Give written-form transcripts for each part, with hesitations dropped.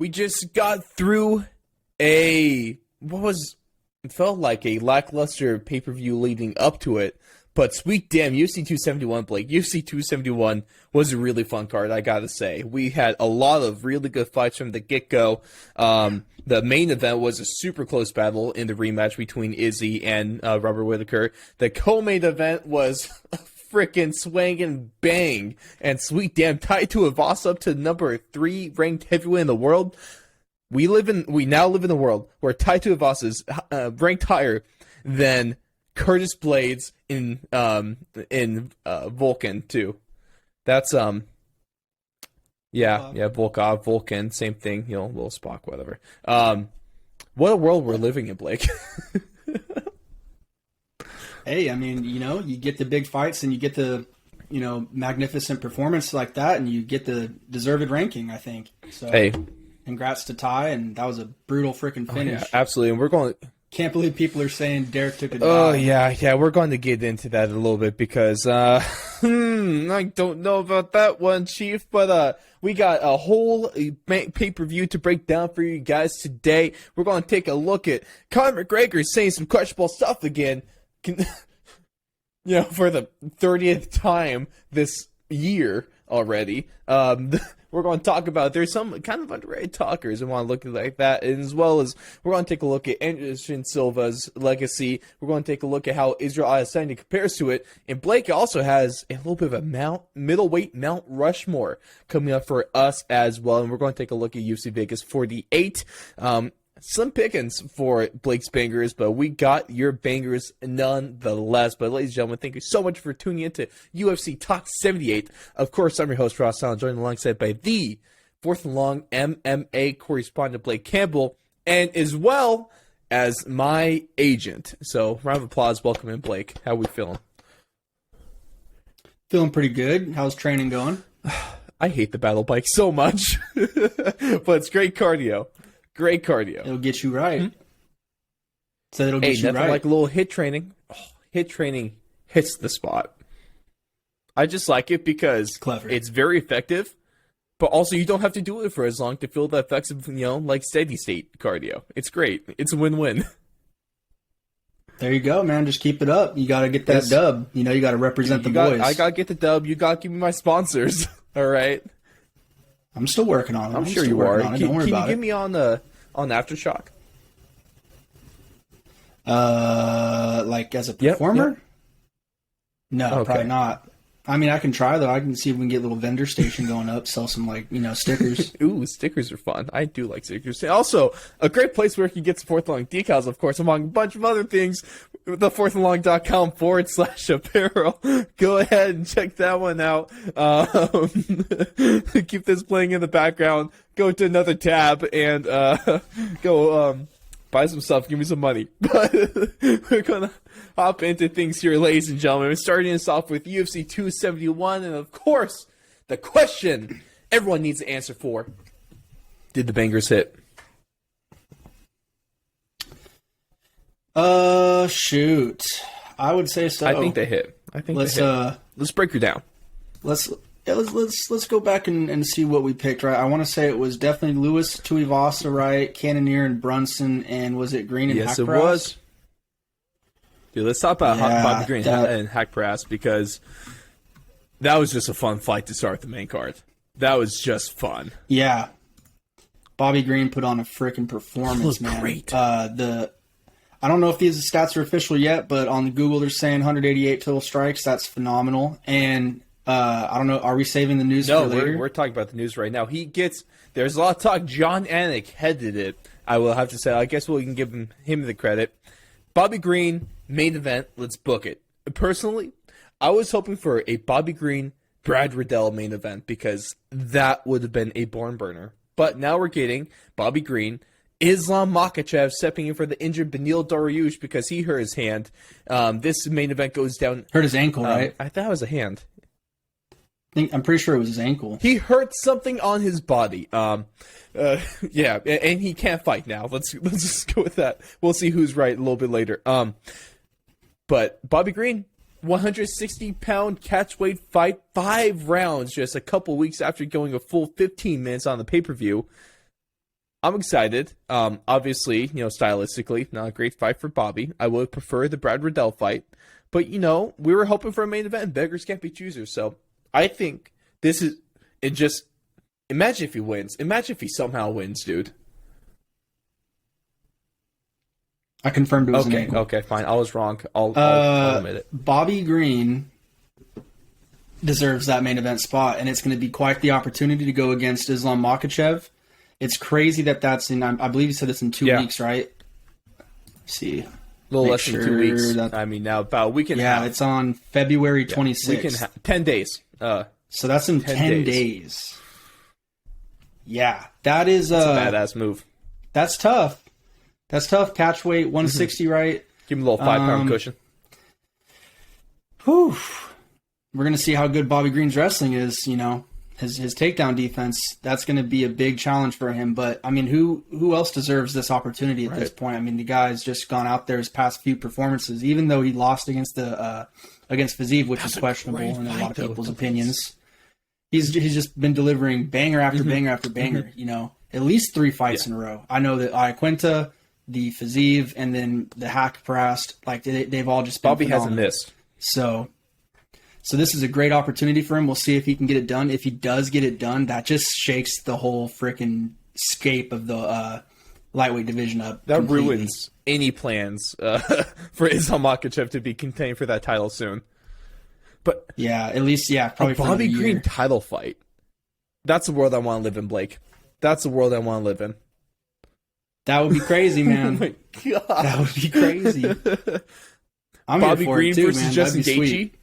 We just got through it felt like a lackluster pay-per-view leading up to it, but sweet damn, UFC 271, Blake. UFC 271 was a really fun card, I gotta say. We had a lot of really good fights from the get-go. The main event was a super close battle in the rematch between Izzy and Robert Whittaker. The co-main event was freaking swang and bang, and sweet damn, Tai Tuivasa up to number 3 ranked heavyweight in the world. We now live in a world where Tai Tuivasa is ranked higher than Curtis Blades in Vulcan too. That's Volkov, Vulcan, same thing. You know, little Spock, whatever. What a world we're living in, Blake. Hey, I mean, you know, you get the big fights and you get the, you know, magnificent performance like that, and you get the deserved ranking, I think. So, hey, congrats to Ty, and that was a brutal freaking finish. Oh, yeah, absolutely, and we're going. Can't believe people are saying Derek took a dive. Oh yeah, we're going to get into that a little bit because I don't know about that one, Chief, but we got a whole pay-per-view to break down for you guys today. We're going to take a look at Conor McGregor saying some questionable stuff again. For the 30th time this year already. We're going to talk about, there's some kind of underrated talkers and want to look at like that, and as well as we're going to take a look at Anderson Silva's legacy. We're going to take a look at how Israel Adesanya compares to it, and Blake also has a little bit of a middleweight Mount Rushmore coming up for us as well, and we're going to take a look at UFC Vegas 48. Slim pickings for Blake's bangers, but we got your bangers nonetheless. But ladies and gentlemen, thank you so much for tuning in to UFC Talk 78. Of course, I'm your host, Hassan, joined alongside by the Fourth and Long MMA correspondent, Blake Campbell, and as well as my agent. So, round of applause. Welcome in, Blake. How we feeling? Feeling pretty good. How's training going? I hate the battle bike so much, but it's great cardio. Great cardio. It'll get you right. Mm-hmm. So it'll get you nothing right. Like a little hit training. Oh, hit training hits the spot. I just like it because it's very effective, but also you don't have to do it for as long to feel the effects of, like steady state cardio. It's great. It's a win-win. There you go, man. Just keep it up. You got to get that dub. You got to represent the boys. I got to get the dub. You got to give me my sponsors. All right. I'm still working on it. I'm sure you are. Don't worry about it. Can you get me on Aftershock? Like as a performer? Yep. No, probably not. I mean, I can try though. I can see if we can get a little vendor station going up, sell some stickers. Ooh, stickers are fun. I do like stickers. Also, a great place where you can get some Fourth and Long decals, of course, among a bunch of other things. The fourthandlong.com/apparel. Go ahead and check that one out. Keep this playing in the background. Go to another tab and go buy some stuff. Give me some money. But we're gonna hop into things here, ladies and gentlemen. We're starting us off with UFC 271, and of course, the question everyone needs to answer for: did the bangers hit? Shoot. I would say so. I think they hit. Let's break her down. Let's go back and see what we picked, right? I want to say it was definitely Lewis, Tuivasa, right? Cannonier and Brunson, and was it Green and Hackprass? Yes, it was. Dude, let's talk about Bobby Green and Hackprass, because that was just a fun fight to start the main card. That was just fun. Yeah. Bobby Green put on a freaking performance, man. Great. I don't know if these stats are official yet, but on Google they're saying 188 total strikes. That's phenomenal. And I don't know, are we saving the news for later? No, we're talking about the news right now. There's a lot of talk. John Anik headed it, I will have to say. I guess we can give him the credit. Bobby Green, main event, let's book it. Personally, I was hoping for a Bobby Green, Brad Riddell main event, because that would have been a barn burner. But now we're getting Bobby Green, Islam Makhachev stepping in for the injured Beneil Dariush because he hurt his hand. This main event goes down. Hurt his ankle, right? I thought it was a hand. I'm pretty sure it was his ankle. He hurt something on his body. And he can't fight now. Let's just go with that. We'll see who's right a little bit later. But Bobby Green, 160-pound catchweight fight, 5 rounds, just a couple weeks after going a full 15 minutes on the pay-per-view. I'm excited. Obviously, stylistically, not a great fight for Bobby. I would prefer the Brad Riddell fight. But, we were hoping for a main event. Beggars can't be choosers. So I think imagine if he wins. Imagine if he somehow wins, dude. I confirmed it was an ankle. Okay, fine. I was wrong. I'll admit it. Bobby Green deserves that main event spot, and it's going to be quite the opportunity to go against Islam Makhachev. It's crazy that's in, I believe you said it's in 2 weeks, right? Let's see. A little less than 2 weeks. Now about a week and a half. Yeah, it's on February 26th. 10 days. So that's in 10 days. Yeah, that's a badass move. That's tough. That's tough. Catch weight, 160, right? Give him a little 5-pound cushion. Whew. We're going to see how good Bobby Green's wrestling is, his takedown defense. That's going to be a big challenge for him. But, I mean, who else deserves this opportunity at this point? I mean, the guy's just gone out there his past few performances, even though he lost against Fiziev, which is questionable in a lot of people's opinions. He's just been delivering banger after banger after banger, at least 3 fights in a row. I know that Iaquinta, the Fiziev, and then the Hack Prast, they've all just been Bobby phenomenal. hasn't missed. So this is a great opportunity for him. We'll see if he can get it done. If he does get it done, that just shakes the whole freaking scape of the lightweight division up. That completely. ruins any plans for Islam Makhachev to be contending for that title soon. But yeah, at least probably for Bobby another Green year. title fight. That's the world I want to live in, Blake. That's the world I want to live in. That would be crazy, man. Oh my God. That would be crazy. I'm Bobby here for Green it too, versus man. Justin That'd be Gaethje. sweet.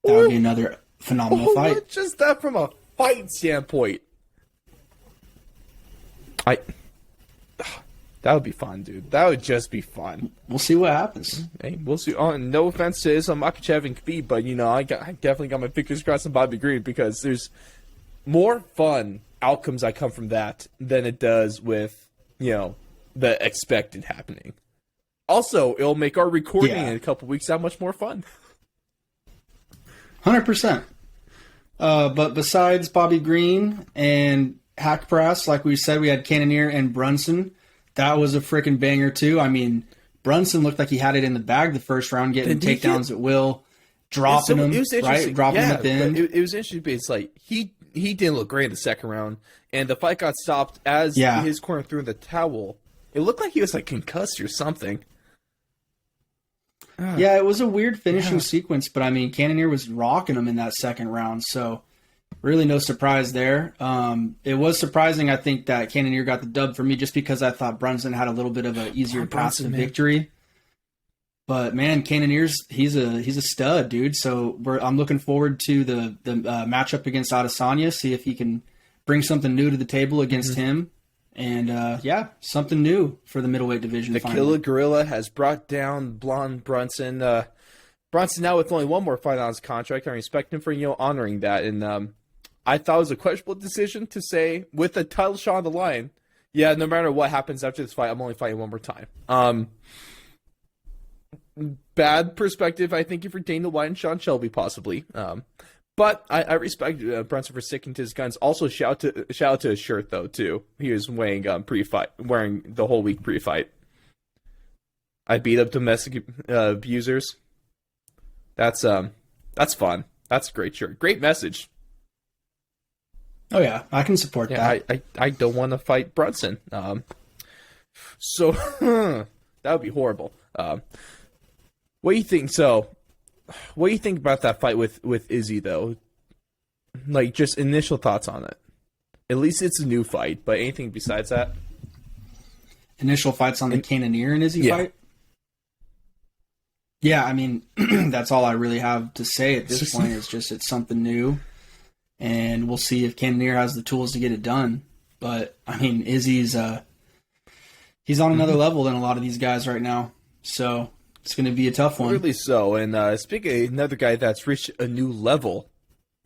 That would be another phenomenal fight. Not just that from a fight standpoint. That would be fun, dude. That would just be fun. We'll see what happens. Hey, we'll see. No offense to Islam Makhachev and Khabib, but I definitely got my fingers crossed on Bobby Green because there's more fun outcomes that come from that than it does with the expected happening. Also, it'll make our recording in a couple weeks that much more fun. 100%. But besides Bobby Green and Hack Prast, like we said, we had Cannonier and Brunson. That was a freaking banger too. I mean, Brunson looked like he had it in the bag the first round, getting takedowns at will, dropping them, right? Dropping them at the end. It was interesting because he didn't look great in the second round, and the fight got stopped as his corner threw in the towel. It looked like he was concussed or something. Yeah, it was a weird finishing sequence, but I mean, Cannonier was rocking him in that second round, so really no surprise there. It was surprising, I think, that Cannonier got the dub for me just because I thought Brunson had a little bit of an easier path to victory. But man, Cannonier's he's a stud, dude. So I'm looking forward to the matchup against Adesanya, see if he can bring something new to the table against him. And, something new for the middleweight division. The Killer Gorilla has brought down Blonde Brunson. Brunson now with only one more fight on his contract. I respect him for, honoring that. And I thought it was a questionable decision to say, with a title shot on the line, no matter what happens after this fight, I'm only fighting one more time. Bad perspective, I think, for Dana White and Sean Shelby, possibly. But I respect Brunson for sticking to his guns. Also, shout out to his shirt though too. He was wearing the whole week pre-fight. I beat up domestic abusers. That's fun. That's a great shirt. Great message. Oh yeah, I can support that. I don't want to fight Brunson. So that would be horrible. What do you think? What do you think about that fight with Izzy, though? Just initial thoughts on it. At least it's a new fight, but anything besides that? Initial thoughts on the Cannonier and Izzy fight? Yeah, I mean, that's all I really have to say at this point. Is just it's something new, and we'll see if Cannonier has the tools to get it done. But, I mean, Izzy's he's on another level than a lot of these guys right now, so it's going to be a tough one. Really so. And speaking of another guy that's reached a new level,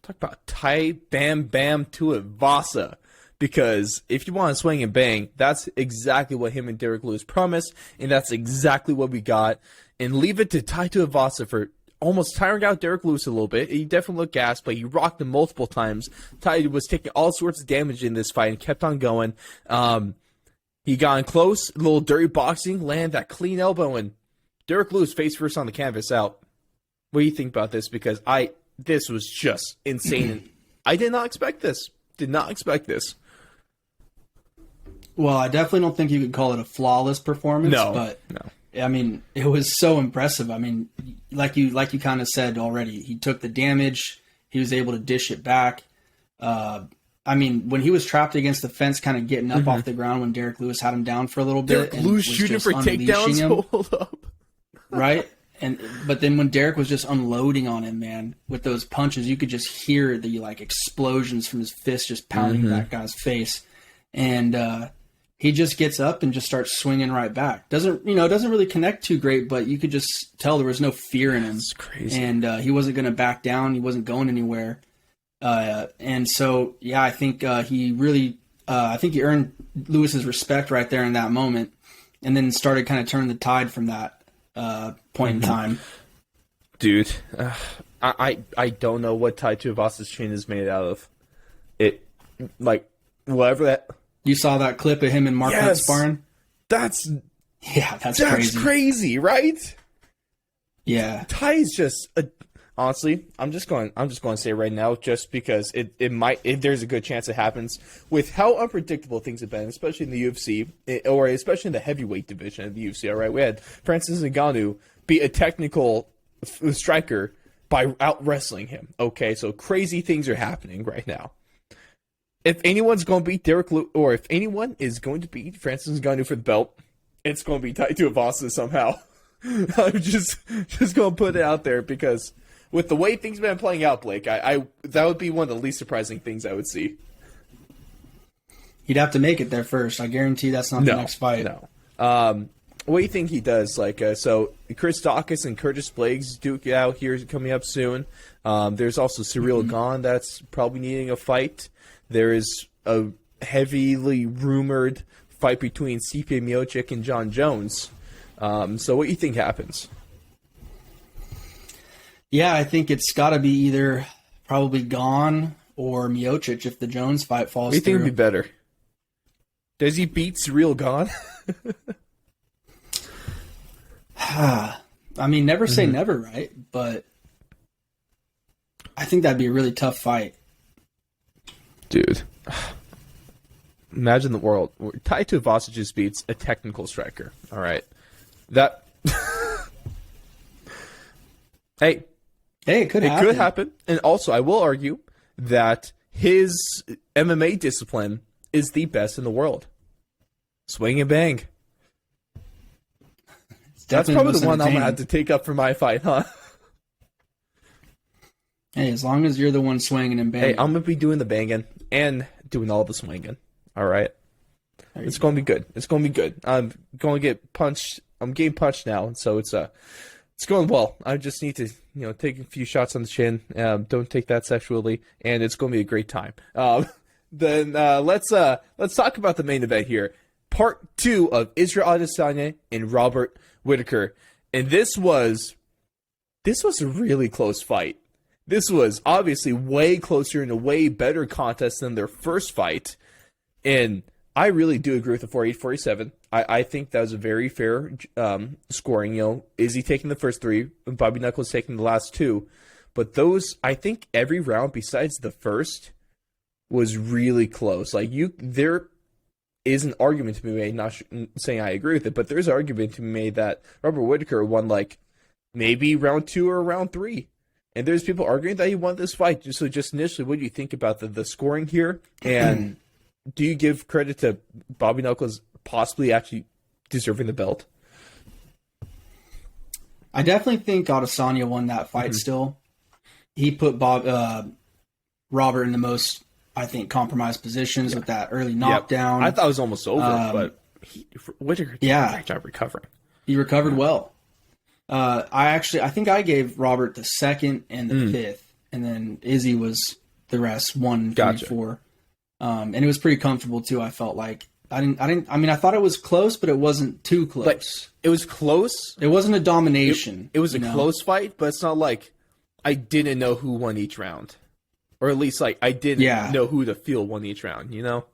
talk about Tai Bam Bam Tuivasa. Because if you want to swing and bang, that's exactly what him and Derek Lewis promised, and that's exactly what we got. And leave it to Tai Tuivasa for almost tiring out Derek Lewis a little bit. He definitely looked gassed, but he rocked him multiple times. Tai was taking all sorts of damage in this fight and kept on going. He got in close, a little dirty boxing, landed that clean elbow, and Derek Lewis face first on the canvas out. What do you think about this? Because this was just insane. And I did not expect this. Did not expect this. Well, I definitely don't think you could call it a flawless performance. No. I mean, it was so impressive. I mean, like you kind of said already, he took the damage. He was able to dish it back. I mean, when he was trapped against the fence, kind of getting up off the ground when Derek Lewis had him down for a little bit. Derek Lewis shooting for takedowns. Hold up. Right? But then when Derek was just unloading on him, man, with those punches, you could just hear the explosions from his fist just pounding that guy's face. And he just gets up and just starts swinging right back. Doesn't really connect too great, but you could just tell there was no fear in him. That's crazy. And he wasn't going to back down. He wasn't going anywhere. And so, yeah, I think he really, I think he earned Lewis's respect right there in that moment, and then started kind of turning the tide from that point in time. Dude, I don't know what Tai Tuivasa's chin is made out of. It, whatever that. You saw that clip of him and Mark Hunt sparring? That's crazy. Crazy, right? Yeah. Ty's just honestly, I'm just going to say right now, just because there's a good chance it happens with how unpredictable things have been, especially in the UFC, or especially in the heavyweight division of the UFC. All right, we had Francis Ngannou beat a technical striker by out wrestling him. Okay, so crazy things are happening right now. If anyone's going to beat Derek Lewis, or if anyone is going to beat Francis Ngannou for the belt, it's going to be Tai Tuivasa somehow. I'm just going to put it out there, because with the way things have been playing out, Blake, I that would be one of the least surprising things I would see. He'd have to make it there first. I guarantee that's not the next fight. No. What do you think he does? So Chris Dawkins and Curtis Blades duke it out here coming up soon. There's also Ciryl Gane that's probably needing a fight. There is a heavily rumored fight between Stipe Miocic and John Jones. So what do you think happens? Yeah, I think it's got to be either probably Gane or Miocic if the Jones fight falls through. What do you think would be better? Does he beat Ciryl Gane? I mean, never say never, right? But I think that'd be a really tough fight. Dude. Imagine the world where Tai Tuivasa just beats a technical striker. All right. That... Hey, it could happen. And also, I will argue that his MMA discipline is the best in the world. Swing and bang. That's probably the one I'm going to have to take up for my fight, huh? Hey, as long as you're the one swinging and banging. Hey, I'm going to be doing the banging and doing all the swinging. All right? It's going to be good. It's going to be good. I'm going to get punched. I'm getting punched now, so it's going well. I just need to, take a few shots on the chin. Don't take that sexually, and it's going to be a great time. Then let's talk about the main event here. Part 2 of Israel Adesanya and Robert Whittaker. And this was a really close fight. This was obviously way closer and a way better contest than their first fight. And I really do agree with the 48-47. I think that was a very fair scoring. Izzy taking the first 3, and Bobby Knuckles taking the last 2. But those, I think every round besides the first was really close. There is an argument to be made, not saying I agree with it, but there's an argument to be made that Robert Whittaker won maybe round 2 or round 3. And there's people arguing that he won this fight. So just initially, what do you think about the scoring here? And do you give credit to Bobby Knuckles possibly actually deserving the belt? I definitely think Adesanya won that fight still. He put Robert in the most, I think, compromised positions with that early knockdown. I thought it was almost over, but Whittaker did a great job recovering. He recovered well. I think I gave Robert the second and the fifth, and then Izzy was the rest, 1, 3, 4. And it was pretty comfortable too. I felt like I thought it was close, but it wasn't too close. Like, it was close. It wasn't a domination. It was a close fight, but it's not like I didn't know who won each round. Or at least, like, I didn't know who to feel won each round, you know?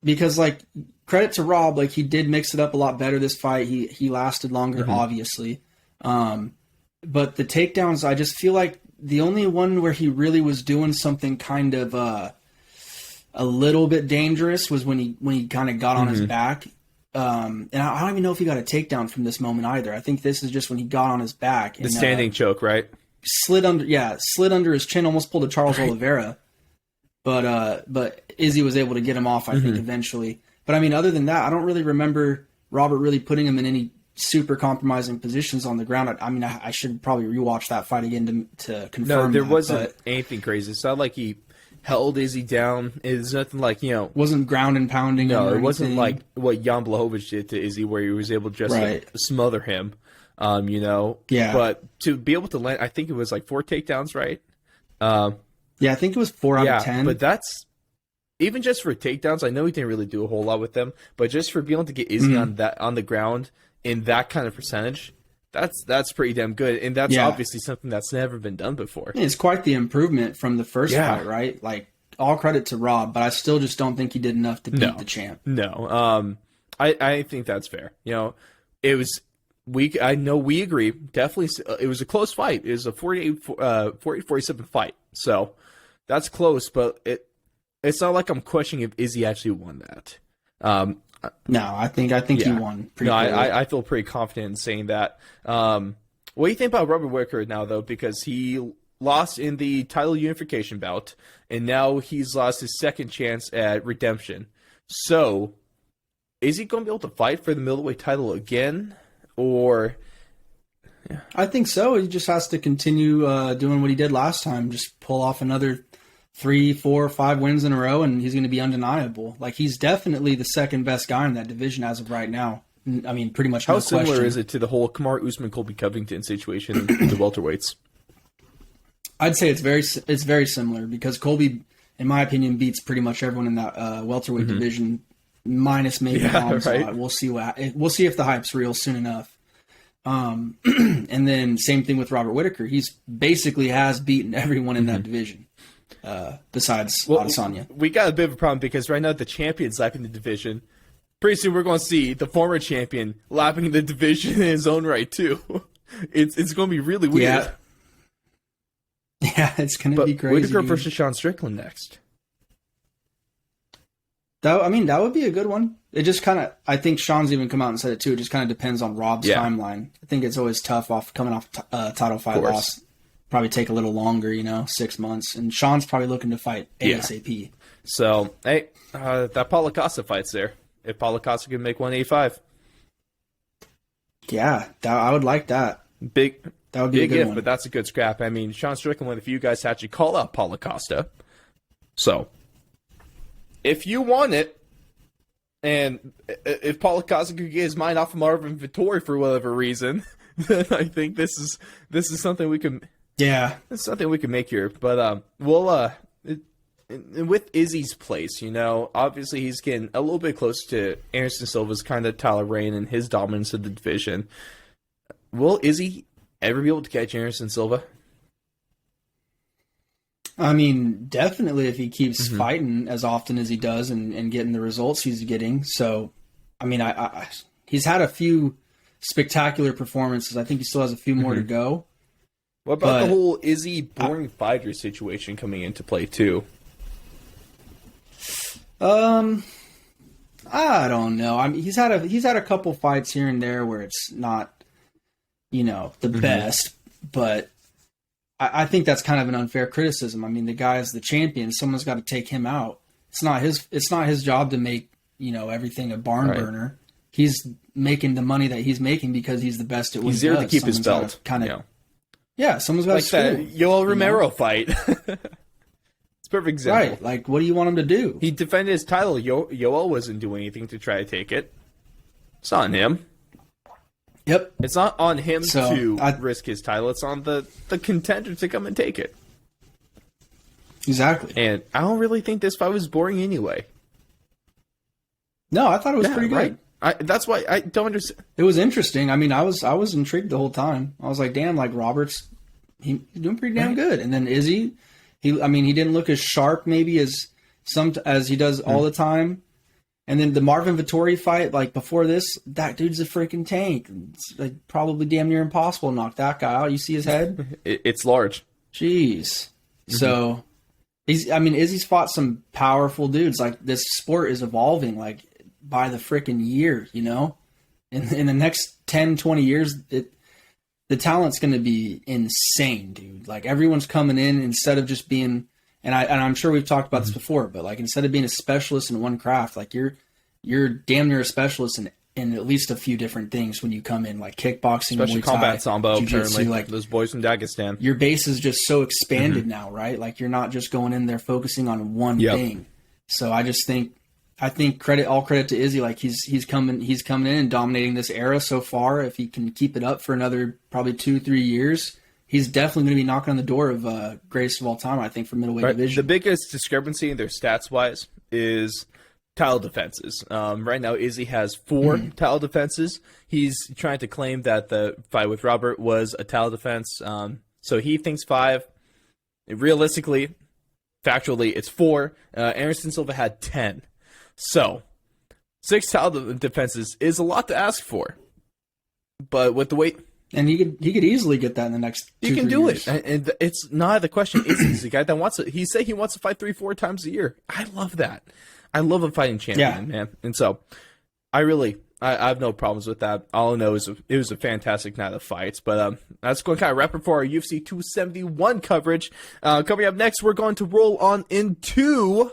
Because, like, credit to Rob, like, he did mix it up a lot better this fight. He lasted longer, obviously. But the takedowns, I just feel like the only one where he really was doing something kind of a little bit dangerous was when he kind of got on his back. And I don't even know if he got a takedown from this moment either. I think this is just when he got on his back. The standing choke, right? Slid under his chin, almost pulled a Charles Oliveira. But Izzy was able to get him off, I think, eventually. But I mean, other than that, I don't really remember Robert really putting him in any super compromising positions on the ground. I mean, I should probably rewatch that fight again to confirm. No, there wasn't anything crazy. It's not like he held Izzy down. It's nothing like, wasn't ground and pounding. No, it wasn't like what Jan Blachowicz did to Izzy, where he was able to just smother him. Yeah. But to be able to land, I think it was like 4 takedowns, right? Yeah, I think it was 4 out of 10. But that's even just for takedowns. I know he didn't really do a whole lot with them, but just for being able to get Izzy on the ground in that kind of percentage, that's pretty damn good, and that's obviously something that's never been done before. It's quite the improvement from the first fight, right? Like, all credit to Rob, but I still just don't think he did enough to beat the champ. No, I think that's fair. It was. I know we agree. Definitely, it was a close fight. It was a 48-47 fight. So that's close, but it's not like I'm questioning if Izzy actually won that. No, I think he won. I feel pretty confident in saying that. What do you think about Robert Whittaker now, though? Because he lost in the title unification bout, and now he's lost his second chance at redemption. So, is he going to be able to fight for the middleweight title again? Or, I think so. He just has to continue doing what he did last time. Just pull off another 3, 4, 5 wins in a row, and he's going to be undeniable. Like, he's definitely the second best guy in that division as of right now. I mean, pretty much. How similar is it to the whole Kamaru Usman Colby Covington situation in the welterweights? I'd say it's very similar, because Colby, in my opinion, beats pretty much everyone in that welterweight division. Minus maybe right. We'll see if the hype's real soon enough. And then same thing with Robert Whittaker. He's basically has beaten everyone in that division, besides Adesanya. We got a bit of a problem because right now the champion's lapping the division. Pretty soon we're going to see the former champion lapping the division in his own right too. It's going to be really weird. Yeah, it's going to be crazy. Whittaker versus Sean Strickland next. That would be a good one. It just kind of, I think Sean's even come out and said it too. It just kind of depends on Rob's timeline. I think it's always tough coming off title fight loss. Probably take a little longer, 6 months. And Sean's probably looking to fight ASAP. So, hey, that Paulo Costa fight's there. If Paulo Costa can make 185. Yeah, I would like that. That would be a good gift, one. but that's a good scrap. I mean, Sean Strickland, one of the few guys to actually call out Paulo Costa. So, if you want it, and if Paulo Costa could get his mind off of Marvin Vettori for whatever reason, then I think this is something we can. Yeah, it's something we can make here. But with Izzy's place, obviously he's getting a little bit closer to Anderson Silva's kind of Tyler Rain and his dominance of the division. Will Izzy ever be able to catch Anderson Silva? I mean, definitely if he keeps fighting as often as he does and getting the results he's getting. So, I mean, he's had a few spectacular performances. I think he still has a few more to go. What about the whole Izzy boring fighter situation coming into play too? I don't know. I mean, he's had a couple fights here and there where it's not, the best, but I think that's kind of an unfair criticism. I mean, the guy is the champion. Someone's got to take him out. It's not his job to make, everything a barn burner. He's making the money that he's making because he's the best at what he does. He's there to keep his belt. Someone's got to that Yoel Romero fight. It's a perfect example. Right. Like, what do you want him to do? He defended his title. Yoel wasn't doing anything to try to take it. It's not on him. Yep. It's not on him to risk his title. It's on the contender to come and take it. Exactly. And I don't really think this fight was boring anyway. No, I thought it was pretty good. Right. That's why I don't understand. It was interesting. I mean, I was intrigued the whole time. I was like, damn, like Robert's he's doing pretty damn good. And then Izzy, he didn't look as sharp maybe as he does all the time. And then the Marvin Vettori fight, like before this, that dude's a freaking tank. It's like probably damn near impossible to knock that guy out. You see his head? It's large. Jeez. So Izzy's fought some powerful dudes. Like this sport is evolving like by the freaking year, you know? In the next 10, 20 years, the talent's going to be insane, dude. Like everyone's coming in instead of just being, and I'm sure we've talked about this before, but like instead of being a specialist in one craft, like you're damn near a specialist in at least a few different things when you come in, like kickboxing, especially Muay Thai, combat sambo, apparently. Like those boys from Dagestan. Your base is just so expanded now, right? Like you're not just going in there focusing on one thing. So I think all credit to Izzy. Like he's coming in and dominating this era so far. If he can keep it up for another probably 2-3 years, he's definitely going to be knocking on the door of greatest of all time, I think, for middleweight division. The biggest discrepancy in their stats-wise is title defenses. Right now, Izzy has 4 title defenses. He's trying to claim that the fight with Robert was a title defense. So he thinks 5. Realistically, factually, it's 4. Anderson Silva had 10. So 6 title defenses is a lot to ask for. But with the weight... And he could easily get that in the next 2 You can do years. it. And it's not the question. Is the guy that wants it? He said he wants to fight 3-4 times a year. I love that. I love a fighting champion, man. And so I have no problems with that. All I know is it was a fantastic night of fights. But that's going to kind of wrap it for our UFC 271 coverage. Coming up next, we're going to roll on into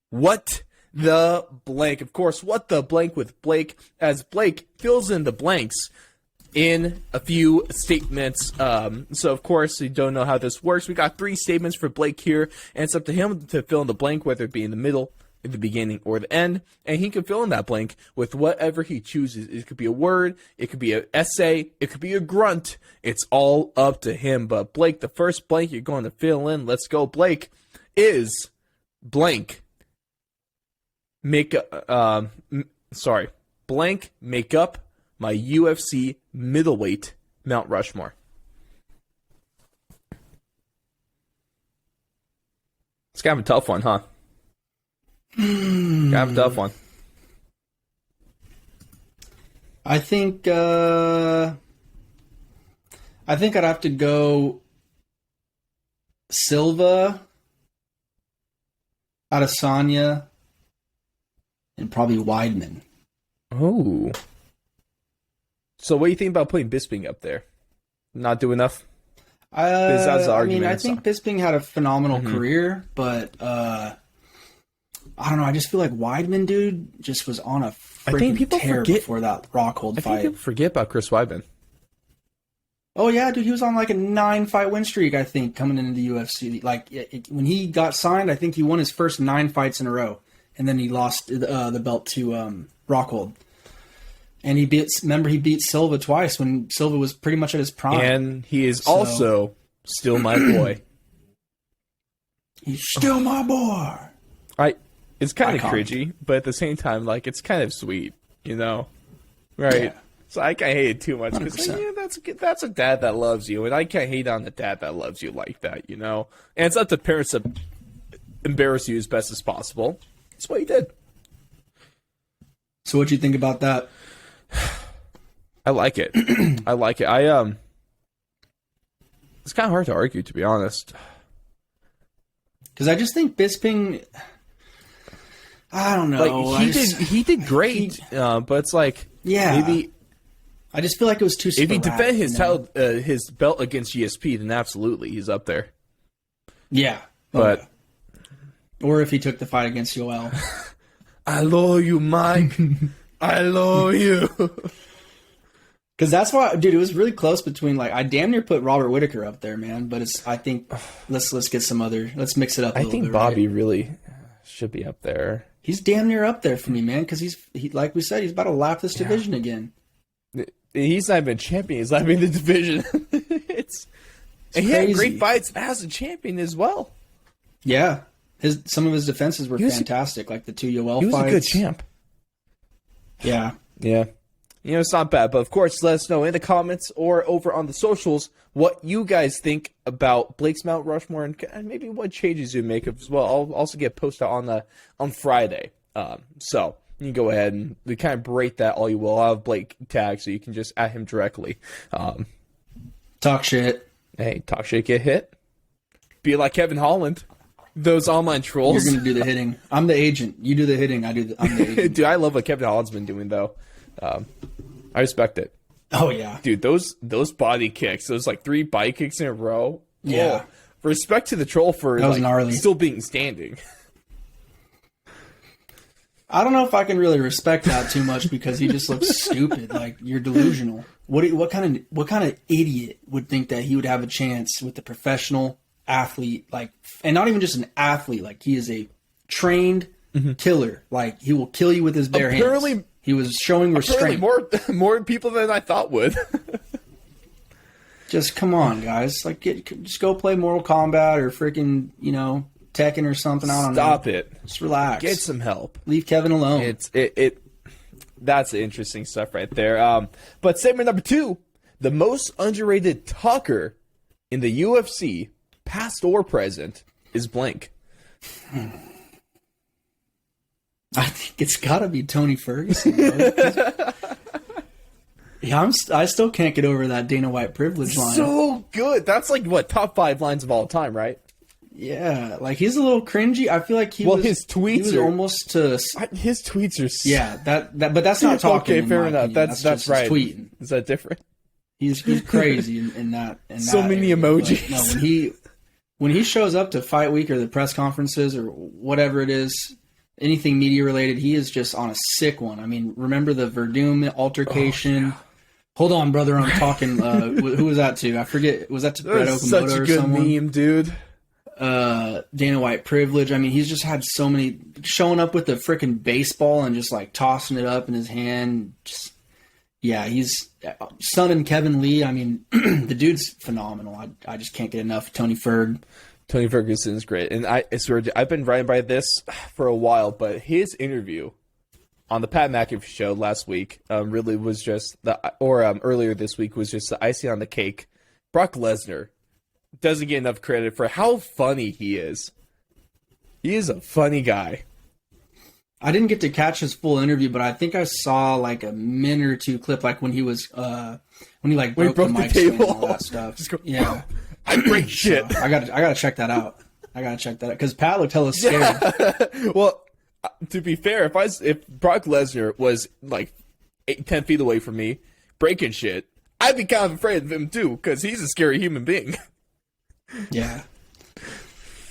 What the Blank. Of course, What the Blank with Blake, as Blake fills in the blanks in a few statements. So, of course, you don't know how this works. We got 3 statements for Blake here, and it's up to him to fill in the blank, whether it be in the middle, at the beginning, or the end, and he can fill in that blank with whatever he chooses. It could be a word, it could be an essay, it could be a grunt. It's all up to him. But Blake, the first blank you're going to fill in, let's go, Blake, is blank. Blank make up my UFC middleweight Mount Rushmore. It's kind of a tough one, huh? Kind of a tough one. I think I'd have to go Silva, Adesanya, and probably Weidman. Oh. So what do you think about putting Bisping up there? Not do enough? I think Bisping had a phenomenal career, but I don't know. I just feel like Weidman, dude, just was on a freaking tear before that Rockhold fight. I think people forget about Chris Weidman. Oh, yeah, dude. He was on like a 9-fight win streak, I think, coming into the UFC. Like, when he got signed, I think he won his first 9 fights in a row. And then he lost the belt to Rockhold. And he beat Silva twice when Silva was pretty much at his prime. And he is also still my boy. He's still my boy. It's kind of cringy, but at the same time, like, it's kind of sweet, you know? Right? Yeah. So I can't hate it too much because that's a dad that loves you, and I can't hate on the dad that loves you like that, you know? And it's up to parents to embarrass you as best as possible. That's what he did. So what do you think about that? I like it. I like it. It's kind of hard to argue, to be honest. Because I just think Bisping, I don't know. Like, he did great, but it's like, maybe I just feel like it was too sporadic. If he defend his belt against GSP, then absolutely he's up there. Yeah. But or if he took the fight against Yoel. I love you, Mike. I love you. Because that's why, dude, it was really close between, like, I damn near put Robert Whittaker up there, man. But I think, let's get some other, let's mix it up a little bit. I think Bobby really should be up there. He's damn near up there for me, man, because he like we said, he's about to lap this division again. He's not even champion. He's lapping the division. And he had great fights as a champion as well. Yeah. Some of his defenses were fantastic, like the 2 Yoel fights. He was a good champ. Yeah. Yeah. It's not bad. But, of course, let us know in the comments or over on the socials what you guys think about Blake's Mount Rushmore and maybe what changes you make as well. I'll also get posted on Friday. So you can go ahead and we kind of berate that all you will. I'll have Blake tagged so you can just at him directly. Talk shit. Hey, talk shit, get hit. Be like Kevin Holland. Those online trolls. You're going to do the hitting. I'm the agent. You do the hitting. I'm the agent. Dude, I love what Kevin Holland's been doing, though. I respect it. Oh, yeah. Dude, those body kicks, those like 3 body kicks in a row. Yeah. Oh, respect to the troll for like, still being standing. I don't know if I can really respect that too much because he just looks stupid. Like, you're delusional. What kind of idiot would think that he would have a chance with a professional athlete, like, and not even just an athlete, like he is a trained killer. Like, he will kill you with his bare hands. He was showing restraint. More people than I thought would. Just come on, guys. Like, just go play Mortal Kombat or freaking, Tekken or something. I don't know. Stop it. Just relax. Get some help. Leave Kevin alone. That's interesting stuff right there. But segment number 2, the most underrated talker in the UFC, past or present, is blank. I think it's got to be Tony Ferguson. Yeah, I still can't get over that Dana White privilege line. So good. That's like top 5 lines of all time, right? Yeah, like he's a little cringy. I feel like his tweets are almost to his tweets are. Yeah, but that's not talking. Okay, fair enough. Opinion. That's right. Tweeting. Is that different? He's crazy in that. So many emojis. But, no, when he shows up to Fight Week or the press conferences or whatever it is, anything media related, he is just on a sick one. I mean, remember the Verdum altercation? Oh, yeah. Hold on, brother. I'm talking. Who was that to? I forget. Was that to Brett Okamoto or someone? Such a good meme, dude. Dana White privilege. I mean, he's just had so many, showing up with the freaking baseball and just like tossing it up in his hand. Just, yeah, he's son and Kevin Lee. I mean, the dude's phenomenal. I just can't get enough of Tony Ferg. Tony Ferguson is great. And I swear, I've been writing by this for a while, but his interview on the Pat McAfee show last week really was just earlier this week was just the icing on the cake. Brock Lesnar doesn't get enough credit for how funny he is. He is a funny guy. I didn't get to catch his full interview, but I think I saw like a minute or two clip, like when he was broke the mic stand and all that stuff. Yeah, I break shit. So I gotta check that out. Because Pat looked hella scared. Yeah. Well, to be fair, if Brock Lesnar was like 10 feet away from me breaking shit, I'd be kind of afraid of him too, because he's a scary human being. Yeah.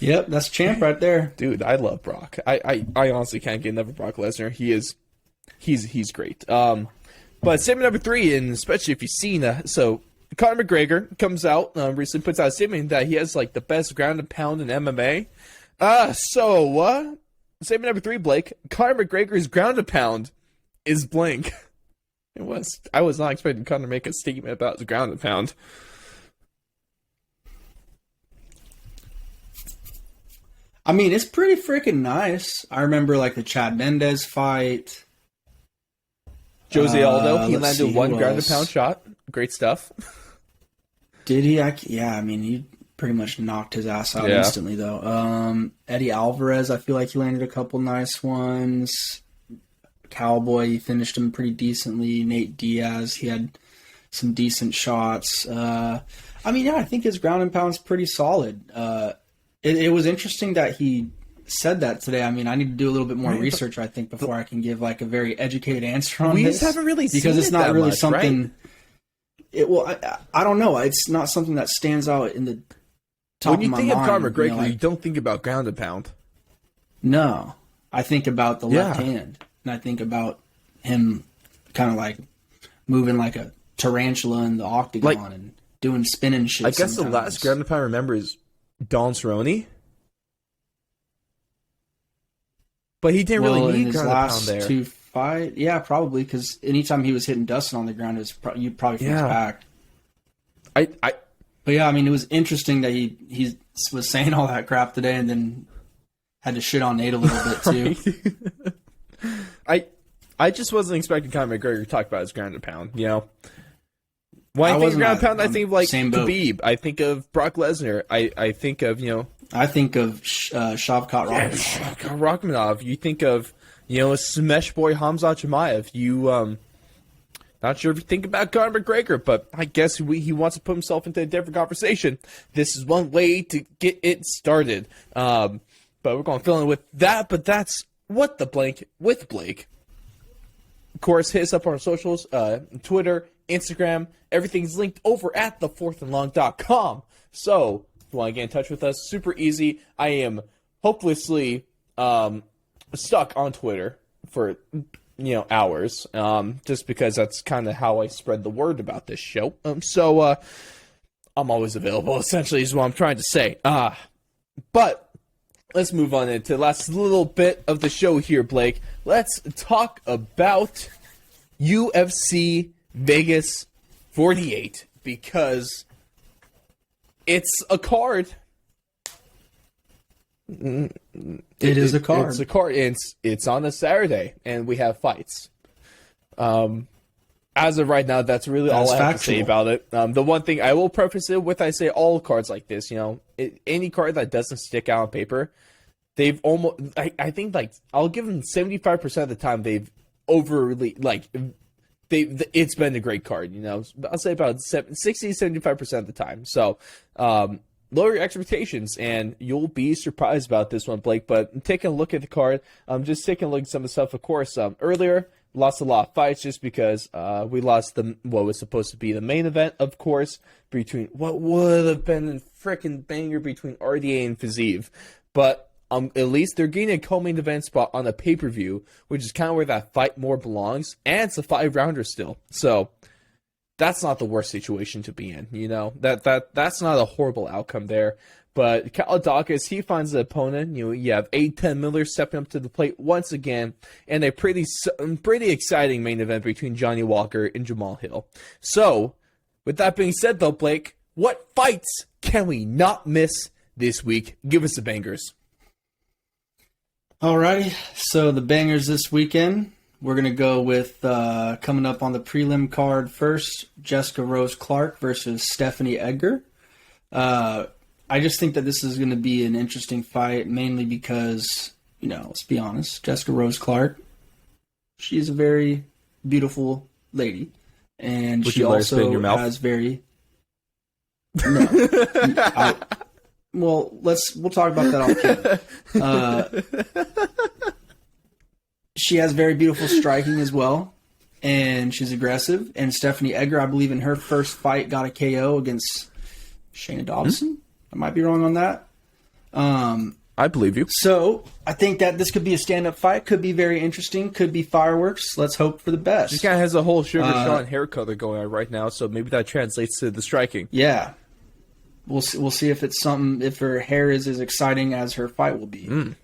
Yep, that's champ right there. Dude, I love Brock. I honestly can't get enough of Brock Lesnar. He's great. But segment number 3, and especially if you've seen so Conor McGregor comes out recently, puts out a statement that he has like the best ground and pound in MMA. Segment number 3, Blake, Conor McGregor's ground and pound is blank. I was not expecting Conor to make a statement about his ground and pound. I mean, it's pretty freaking nice. I remember like the Chad Mendez fight. Jose Aldo, he landed one ground and pound shot. Great stuff. Did he? Yeah, I mean, he pretty much knocked his ass out instantly, though. Eddie Alvarez, I feel like he landed a couple nice ones. Cowboy, he finished him pretty decently. Nate Diaz, he had some decent shots. I mean, yeah, I think his ground and pound's pretty solid. It was interesting that he said that today. I mean, I need to do a little bit more research, I think, before I can give like a very educated answer on this. We just haven't really seen it because it's not really much, something. Right? I don't know. It's not something that stands out in the top of my mind. When you think of Conor McGregor, you don't think about ground and pound. No, I think about the left hand, and I think about him kind of like moving like a tarantula in the octagon and doing spinning shit. I guess the last ground and pound I remember is Don Cerrone, but he didn't really need ground and pound there. Two fight, yeah, probably because anytime he was hitting Dustin on the ground, you probably from his back. But yeah, I mean, it was interesting that he was saying all that crap today, and then had to shit on Nate a little bit too. I just wasn't expecting Conor McGregor to talk about his ground and pound, you know? When I think of ground and pound, I think of, like, Khabib. I think of Brock Lesnar. I think of, you know... I think of Shavkat Rakhmonov. Yeah, Shavkat Rakhmonov. You think of, you know, a Smash boy Khamzat Chimaev. You, not sure if you think about Conor McGregor, but I guess he wants to put himself into a different conversation. This is one way to get it started. But we're going to fill in with that, but that's What the Blank with Blake. Of course, hit us up on our socials, Twitter, Instagram. Everything's linked over at thefourthandlong.com. So, if you want to get in touch with us, super easy. I am hopelessly stuck on Twitter for, you know, hours, just because that's kind of how I spread the word about this show. So I'm always available, essentially, is what I'm trying to say. But let's move on into the last little bit of the show here, Blake. Let's talk about UFC Vegas 48, because it's a card. It is a card. It's a card. And it's on a Saturday, and we have fights. As of right now, that's really all I have to say about it. The one thing I will preface it with, I say all cards like this, you know, any card that doesn't stick out on paper, they've almost, I think, like, I'll give them 75% of the time they've overly, like, it's been a great card, you know. I'll say about 60-75% of the time. So, lower your expectations, and you'll be surprised about this one, Blake. But taking a look at the card, just taking a look at some of the stuff, of course. Earlier, lost a lot of fights just because we lost what was supposed to be the main event, of course, between what would have been a freaking banger between RDA and Fiziev. But at least they're getting a co-main event spot on a pay-per-view, which is kind of where that fight more belongs, and it's a 5-rounder still. So that's not the worst situation to be in, you know. That's not a horrible outcome there. But Kalidakis, he finds the opponent. You know, you have 8-10 Miller stepping up to the plate once again, and a pretty exciting main event between Johnny Walker and Jamal Hill. So, with that being said, though, Blake, what fights can we not miss this week? Give us the bangers. Alrighty, so the bangers this weekend, we're going to go with coming up on the prelim card first, Jessica Rose Clark versus Stephanie Edgar. I just think that this is going to be an interesting fight, mainly because, you know, let's be honest, Jessica Rose Clark, she's a very beautiful lady, and she also has very... No. Well, we'll talk about that off camera. She has very beautiful striking as well, and she's aggressive. And Stephanie Edgar, I believe in her first fight, got a KO against Shayna Dobson. I might be wrong on that. I believe you. So I think that this could be a stand-up fight. Could be very interesting. Could be fireworks. Let's hope for the best. This guy has a whole Sugar Sean hair color going on right now, so maybe that translates to the striking. Yeah. We'll see if it's something, if her hair is as exciting as her fight will be.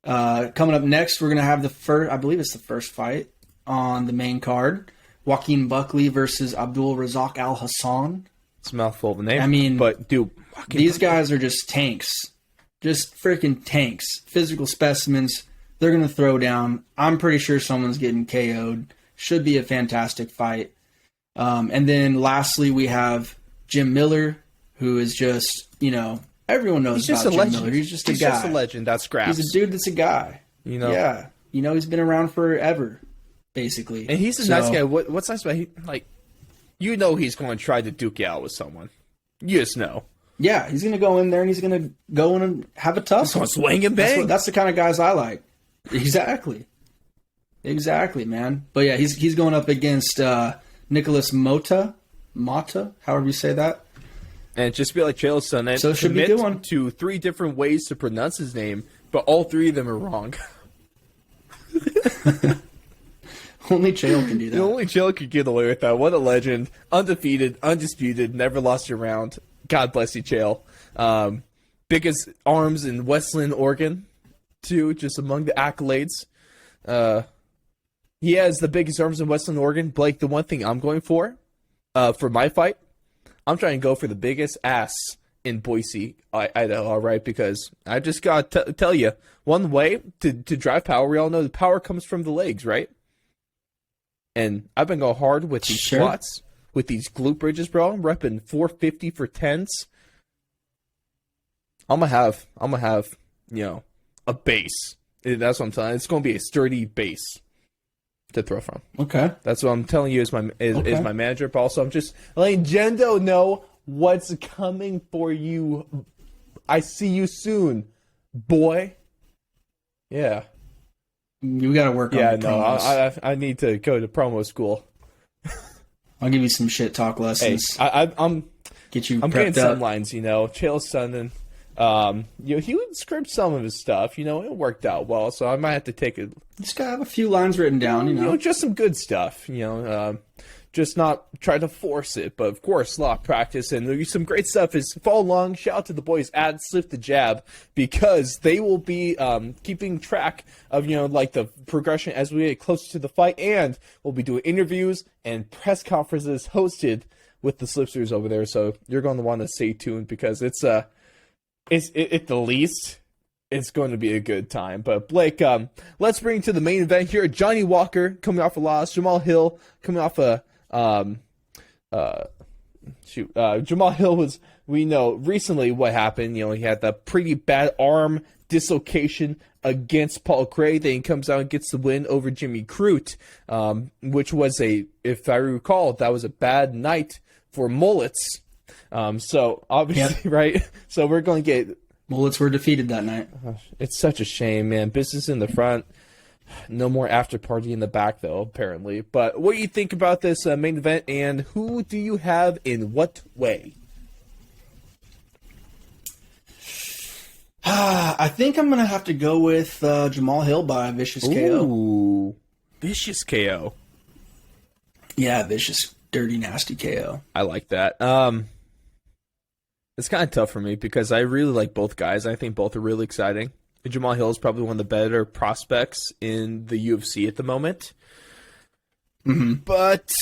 Coming up next, we're going to have the first, I believe it's the first fight on the main card. Joaquin Buckley versus Abdul Razak Al Hassan. It's a mouthful of a name. I mean, but dude, these guys are just tanks. Just freaking tanks. Physical specimens. They're going to throw down. I'm pretty sure someone's getting KO'd. Should be a fantastic fight. And then lastly, we have Jim Miller, who is just, you know, everyone knows about Jim Miller. He's just a guy. He's just a legend. That's scraps. He's a dude that's a guy. You know? Yeah. You know, he's been around forever, basically. And he's a nice guy. What's nice about him? Like, you know he's going to try to duke it out with someone. You just know. Yeah, he's going to go in there and he's going to go in and have a tussle. He's going to swing and bang. That's the kind of guys I like. Exactly. Exactly, man. But yeah, he's going up against Nicholas Mota, however you say that. And just be like Chael's son, and so should be a good one. To 3 different ways to pronounce his name, but all 3 of them are wrong. Only Chael can do that. Only Chael could get away with that. What a legend. Undefeated, undisputed, never lost a round. God bless you, Chael. Biggest arms in Westland, Oregon, too, just among the accolades. He has the biggest arms in Westland, Oregon. Blake, the one thing I'm going for my fight, I'm trying to go for the biggest ass in Boise, Idaho, all right? Because I just got to tell you, one way to drive power, we all know the power comes from the legs, right? and I've been going hard with these squats, with these glute bridges, bro. I'm repping 450 for 10s. I'm gonna have, a base. That's what I'm telling you. It's gonna be a sturdy base to throw from. Okay. That's what I'm telling you as my manager, but also I'm just letting Jendo know what's coming for you. I see you soon, boy. Yeah. You got to work on the promos. I need to go to promo school. I'll give you some shit talk lessons. Hey, I'm getting up. some lines, Chael Sonnen. He would script some of his stuff, it worked out well, so I might have to take it. Just gotta have a few lines written down, just some good stuff, just not try to force it, but of course, a lot of practice, and there'll be some great stuff. Is follow along. Shout out to the boys at Slip the Jab, because they will be keeping track of the progression as we get closer to the fight, and we'll be doing interviews and press conferences hosted with the Slipsters over there. So you're going to want to stay tuned, because it's at the least, it's going to be a good time. But Blake, let's bring to the main event here. Johnny Walker coming off a loss. Jamal Hill coming off a Jamal Hill was, we know recently what happened. He had that pretty bad arm dislocation against Paul Craig. Then he comes out and gets the win over Jimmy Crute, which was if I recall, that was a bad night for mullets. So obviously, right? So we're going to get mullets were defeated that night. It's such a shame, man. Business in the front. No more after party in the back, though, apparently. But what do you think about this main event, and who do you have in what way? I think I'm going to have to go with Jamal Hill by vicious KO. Ooh, vicious KO. Yeah, vicious, dirty, nasty KO. I like that. It's kind of tough for me because I really like both guys. I think both are really exciting. Jamal Hill is probably one of the better prospects in the UFC at the moment. Mm-hmm. But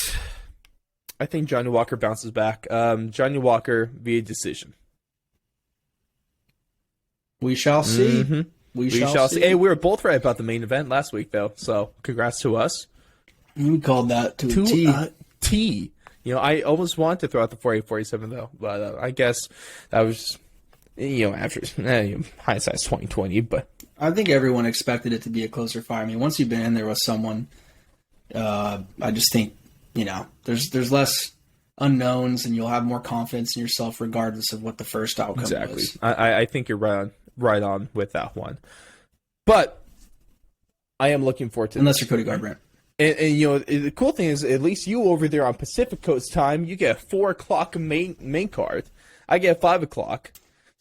I think Johnny Walker bounces back. Johnny Walker via decision. We shall see. Mm-hmm. We shall see. Hey, we were both right about the main event last week, though. So congrats to us. We called that to a T. I almost wanted to throw out the 48-47, though. But I guess that was... after hindsight's 2020, but I think everyone expected it to be a closer fight. I mean, once you've been in there with someone, I just think there's less unknowns, and you'll have more confidence in yourself, regardless of what the first outcome was. I think you're right on with that one. But I am looking forward to unless you're Cody Garbrandt. And the cool thing is, at least you over there on Pacific Coast time, you get a 4:00 main card. I get 5:00.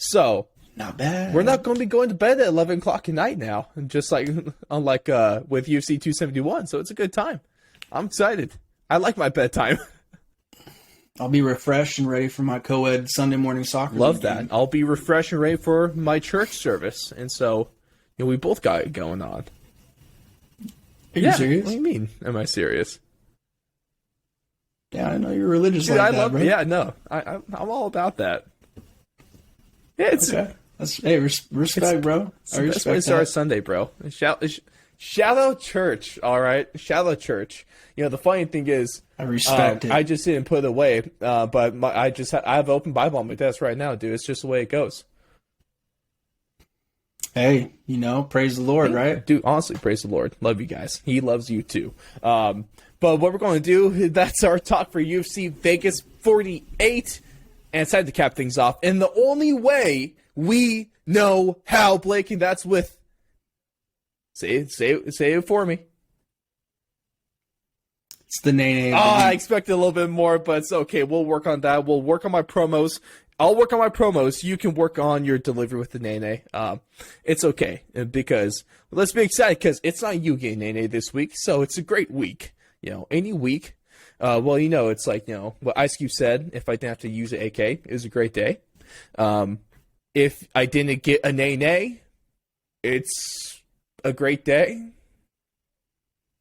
So not bad. We're not going to be going to bed at 11 o'clock at night now, just unlike with UFC 271. So it's a good time. I'm excited. I like my bedtime. I'll be refreshed and ready for my co-ed Sunday morning soccer. Love that. I'll be refreshed and ready for my church service, and so we both got it going on. Are you serious? What do you mean? Am I serious? Yeah, I know you're religious. Dude, like that, bro. Yeah, no, I'm all about that. Yeah, it's okay. Respect, bro. I respect that. Start Sunday, bro. Shallow church, all right. Shallow church. The funny thing is, I respect it. I just didn't put it away, but I have open Bible on my desk right now, dude. It's just the way it goes. Hey, praise the Lord, right? Dude, honestly, praise the Lord. Love you guys. He loves you too. But what we're going to do, that's our talk for UFC Vegas 48. And it's time to cap things off. And the only way we know how, Blake, and that's with... Say it for me. It's the name. I expected a little bit more, but it's okay. We'll work on that. We'll work on my promos. I'll work on my promos. You can work on your delivery with the Nene. It's okay, because let's be excited, because it's not you getting Nene this week, so it's a great week. Any week. It's like, what Ice Cube said, if I didn't have to use an AK, it was a great day. If I didn't get a nay, it's a great day.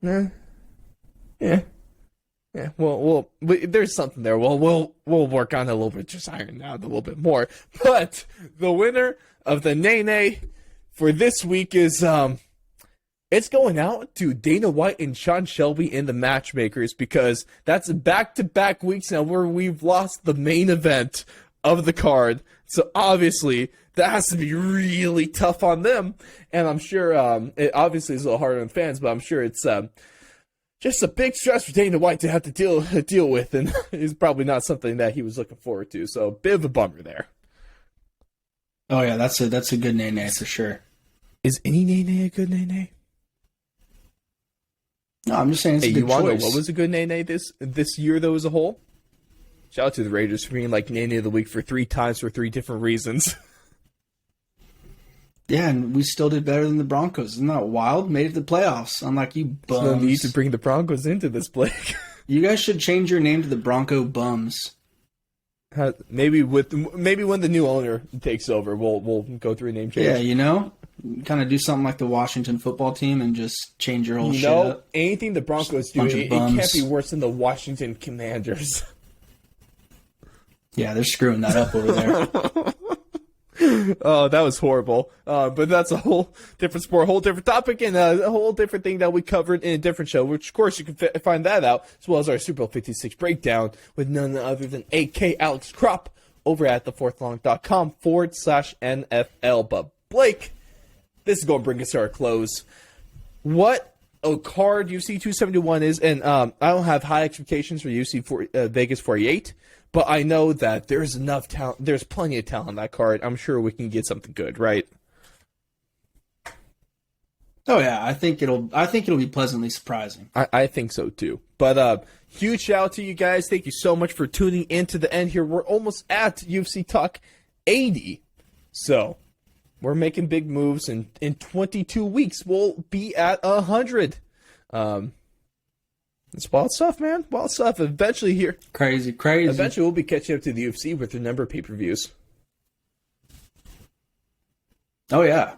Yeah. Well, there's something there. We'll work on it a little bit, just iron out a little bit more. But the winner of the nay for this week is It's going out to Dana White and Sean Shelby in the matchmakers, because that's back-to-back weeks now where we've lost the main event of the card. So obviously that has to be really tough on them. And I'm sure it obviously is a little hard on fans, but I'm sure it's just a big stress for Dana White to have to deal with, and it's probably not something that he was looking forward to. So a bit of a bummer there. Oh yeah, that's a good nay for sure. Is any nay a good nay? No, I'm just saying it's a good choice. You want to know what was a good nay this year though as a whole? Shout out to the Raiders for being like nay of the week for 3 times for 3 different reasons. Yeah, and we still did better than the Broncos. Isn't that wild? Made it to the playoffs. Unlike you bums. There's no need to bring the Broncos into this, Blake. You guys should change your name to the Bronco Bums. Maybe when the new owner takes over, we'll go through a name change. Yeah, you know? Kind of do something like the Washington football team and just change your whole shit up. Anything the Broncos do, it can't be worse than the Washington Commanders. Yeah, they're screwing that up over there. Oh, that was horrible. But that's a whole different sport, a whole different topic, and a whole different thing that we covered in a different show, which, of course, you can find that out, as well as our Super Bowl 56 breakdown with none other than AK Alex Kropp over at thefourthlong.com/NFL. But, Blake, this is going to bring us to our close. What a card UFC 271 is, and I don't have high expectations for UFC Vegas 48, but I know that there's enough talent. There's plenty of talent on that card. I'm sure we can get something good, right? Oh yeah, I think it'll be pleasantly surprising. I think so too. But huge shout out to you guys. Thank you so much for tuning in to the end here. We're almost at UFC Talk 80, so we're making big moves, and in 22 weeks we'll be at 100. It's wild stuff, man. Wild stuff. Eventually here. Crazy. Eventually we'll be catching up to the UFC with the number of pay-per-views. Oh, yeah.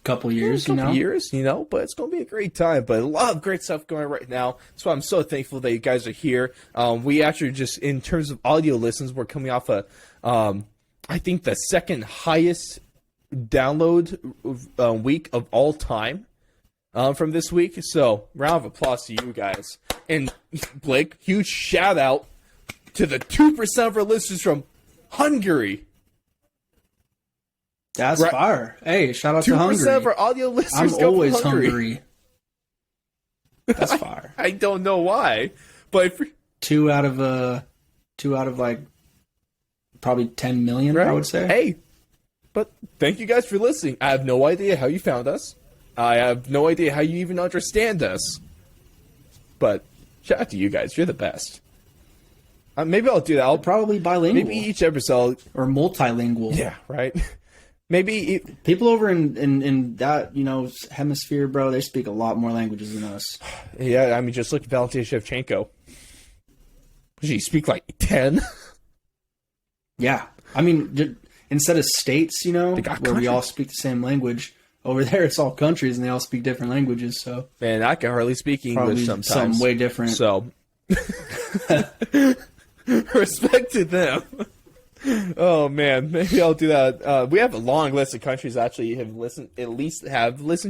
Couple years, but it's going to be a great time. But a lot of great stuff going on right now. That's why I'm so thankful that you guys are here. We actually just, in terms of audio listens, we're coming off I think the second highest download week of all time. From this week. So, round of applause to you guys. And, Blake, huge shout out to the 2% of our listeners from Hungary. That's fire. Hey, shout out to Hungary. 2% of our audio listeners I'm come always from Hungary. hungry. That's fire. I don't know why, but two out of like probably 10 million, right? I would say. Hey, but thank you guys for listening. I have no idea how you found us. I have no idea how you even understand us. But shout out to you guys. You're the best. Maybe I'll do that. I'll probably bilingual. Maybe each episode. Or multilingual. Yeah, right? Maybe people over in that, hemisphere, bro, they speak a lot more languages than us. Yeah, I mean, just look at Valentina Shevchenko. She speak like 10? Yeah. I mean, instead of states, where we all speak the same language, over there it's all countries and they all speak different languages. So, man, I can hardly speak English sometimes. Something way different. So, respect to them. Oh man, maybe I'll do that. We have a long list of countries that actually have listened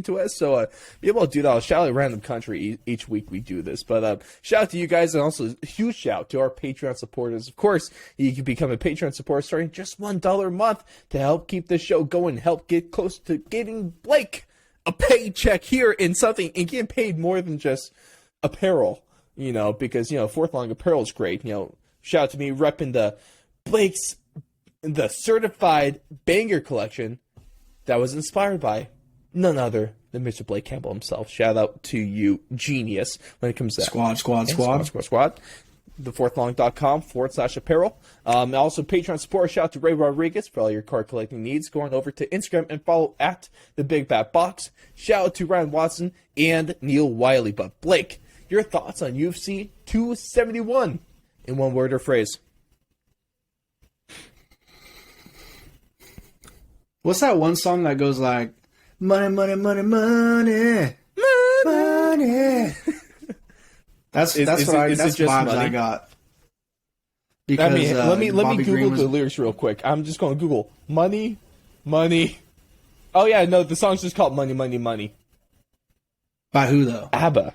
to us. So maybe I'll do that. I'll shout out a random country each week we do this. But shout out to you guys, and also a huge shout out to our Patreon supporters. Of course, you can become a Patreon supporter starting just $1 a month to help keep the show going, help get close to getting Blake a paycheck here in something, and getting paid more than just apparel. Because Fourth Long apparel is great. Shout out to me repping the certified banger collection that was inspired by none other than Mr. Blake Campbell himself. Shout out to you, genius, when it comes to Squad. Thefourthlong.com/apparel. Also, Patreon support. Shout out to Ray Rodriguez for all your card collecting needs. Going over to Instagram and follow at the Big Bat Box. Shout out to Ryan Watson and Neil Wiley. But Blake, your thoughts on UFC 271 in one word or phrase? What's that one song that goes like, money, money, money, money, money? That's vibes I got. Because, let me Google the lyrics real quick. I'm just going to Google money. Oh yeah, no, the song's just called Money, Money, Money. By who though? ABBA.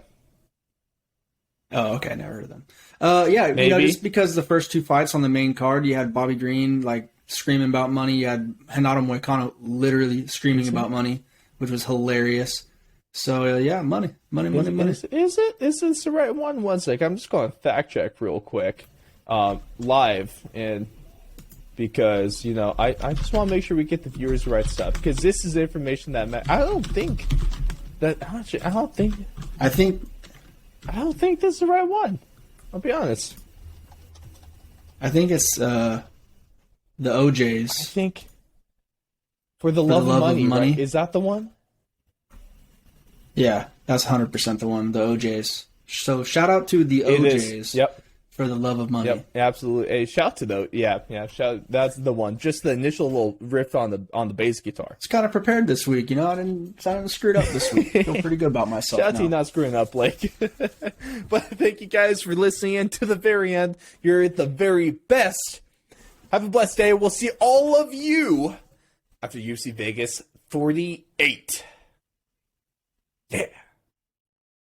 Oh, okay, never heard of them. Yeah, you know, Maybe. just because the first 2 fights on the main card, you had Bobby Green like screaming about money. You had Renato Moicano literally screaming about money, which was hilarious. So yeah, money. Is this the right one? One sec. I'm just going to fact check real quick, live, and because I just want to make sure we get the viewers the right stuff, because this is information that I don't think this is the right one. I'll be honest. I think it's the OJs. I think for the love of money. Right? Is that the one? Yeah, that's 100% the one. The OJs. So shout out to the OJs. Yep. For the love of money. Yep, absolutely. Hey, shout to those. Yeah. Shout. That's the one. Just the initial little riff on the bass guitar. It's kind of prepared this week. I didn't screw it up this week. Feel pretty good about myself. Shout out to you not screwing up, Blake. But thank you guys for listening in to the very end. You're the very best. Have a blessed day. We'll see all of you after UFC Vegas 48. Yeah.